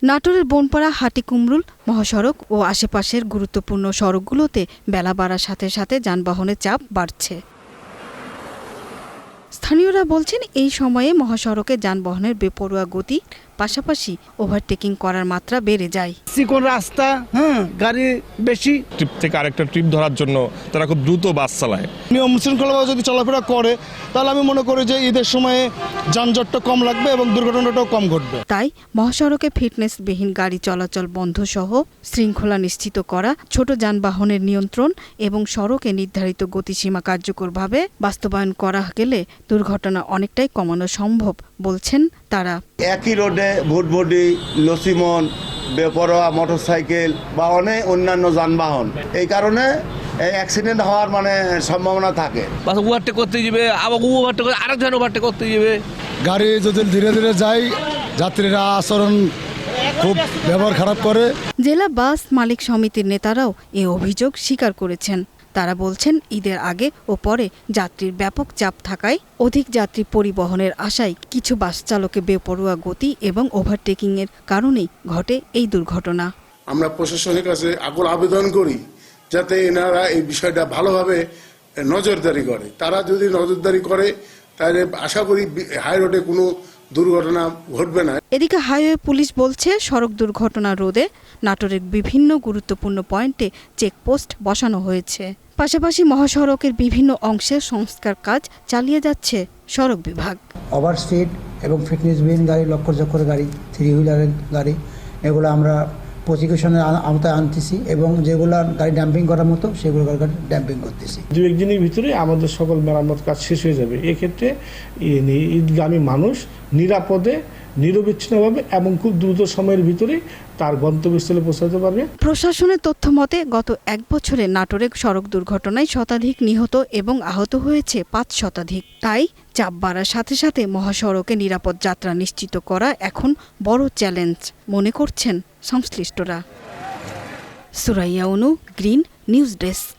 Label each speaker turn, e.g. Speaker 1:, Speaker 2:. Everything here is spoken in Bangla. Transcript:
Speaker 1: নাটোরের বনপাড়া হাটিকুমরুল মহাসড়ক ও আশেপাশের গুরুত্বপূর্ণ সড়কগুলোতে বেলা বাড়ার সাথে সাথে যানবাহনের চাপ বাড়ছে। স্থানীয়রা বলছেন এই সময়ে মহাসড়কে যানবাহনের বেপরোয়া গতি পাশাপাশি ওভারটেকিং করার মাত্রা বেড়ে যায়।
Speaker 2: চিকন রাস্তা, গাড়ি বেশি।
Speaker 3: ট্রিপ থেকে আরেকটা ট্রিপ ধরার জন্য তারা খুব দ্রুত বাস চালায়।
Speaker 2: নিয়ম শৃঙ্খলাভাবে যদি চলাফেরা করে তাহলে আমি মনে করি যে ঈদের সময়ে যানজটটা কম লাগবে এবং দুর্ঘটনাটাও কম ঘটবে।
Speaker 1: তাই মহাসড়কে ফিটনেসবিহীন গাড়ি চলাচল বন্ধ সহ শৃঙ্খলা নিশ্চিত করা, ছোট যানবাহনের নিয়ন্ত্রণ এবং সড়কে নির্ধারিত গতিসীমা কার্যকরভাবে বাস্তবায়ন করা গেলে দুর্ঘটনা অনেকটাই কমানো সম্ভব বলছেন তারা।
Speaker 4: একই রোডে ভুটভুটি, লসিমন, বেপরোয়া মোটরসাইকেল বা অনেক অন্যান্য যানবাহন, এই কারণে এই অ্যাক্সিডেন্ট হওয়ার সম্ভাবনা থাকে।
Speaker 5: বাস ওভারটেক করতে যাবে, আবার ওভারটেক করে আরেকজন ওভারটেক করতে যাবে।
Speaker 6: গাড়ি যদি ধীরে ধীরে যায়, যাত্রীরা আচরণ খুব ব্যবহার খারাপ করে।
Speaker 1: জেলা বাস মালিক সমিতির নেতারাও এ অভিযোগ স্বীকার করেছেন। তারা বলছেন ঈদের আগে ও পরে যাত্রীর ব্যাপক চাপ থাকায় অধিক যাত্রী পরিবহনের আশায় কিছু বাস চালকের বেপরোয়া গতি এবং ওভারটেকিংয়ের কারণেই ঘটে এই দুর্ঘটনা।
Speaker 7: আমরা প্রশাসনের কাছে আকুল আবেদন করি যাতে এনারা এই বিষয়টা ভালোভাবে নজরদারি করে। তারা যদি নজরদারি করে তাহলে আশা করি হাই রোডে কোনো দুর্ঘটনা ঘটবে না।
Speaker 1: এদিকে হাইওয়ে পুলিশ বলছে সড়ক দুর্ঘটনা রোধে নাটোরের বিভিন্ন গুরুত্বপূর্ণ পয়েন্টে চেকপোস্ট বসানো হয়েছে। পাশাপাশি মহাসড়কের বিভিন্ন অংশে সংস্কার কাজ চালিয়ে যাচ্ছে সড়ক বিভাগ।
Speaker 8: ওভার স্পিড এবং ফিটনেসবিহীন গাড়ি, লক্ষ্য গাড়ি, থ্রি হুইলারের গাড়ি, এগুলো আমরা প্রসিকিউশনের আওতায় আনতেছি এবং যেগুলো গাড়ি ডাম্পিং করার মতো সেগুলো গাড়ি ডাম্পিং করতেছি।
Speaker 2: 2-1 দিনের ভিতরে আমাদের সকল মেরামত কাজ শেষ হয়ে যাবে। এক্ষেত্রে ঈদগামী মানুষ নিরাপদে, নিরবিচ্ছিন্নভাবে এবং খুব দ্রুত সময়ের ভিতরে তার গন্তব্যস্থলে পৌঁছাতে পারবে।
Speaker 1: প্রশাসনের তথ্য মতে গত 1 বছরে নাটোরে সড়ক দুর্ঘটনায় শতাধিক নিহত এবং আহত হয়েছে 5 শতাধিক। তাই চাপ বাড়ার সাথে সাথে মহাসড়কে নিরাপদ যাত্রা নিশ্চিত করা এখন বড় চ্যালেঞ্জ মনে করছেন সংশ্লিষ্টরা। সুরাইয়া অনু, গ্রিন নিউজ ডেস্ক।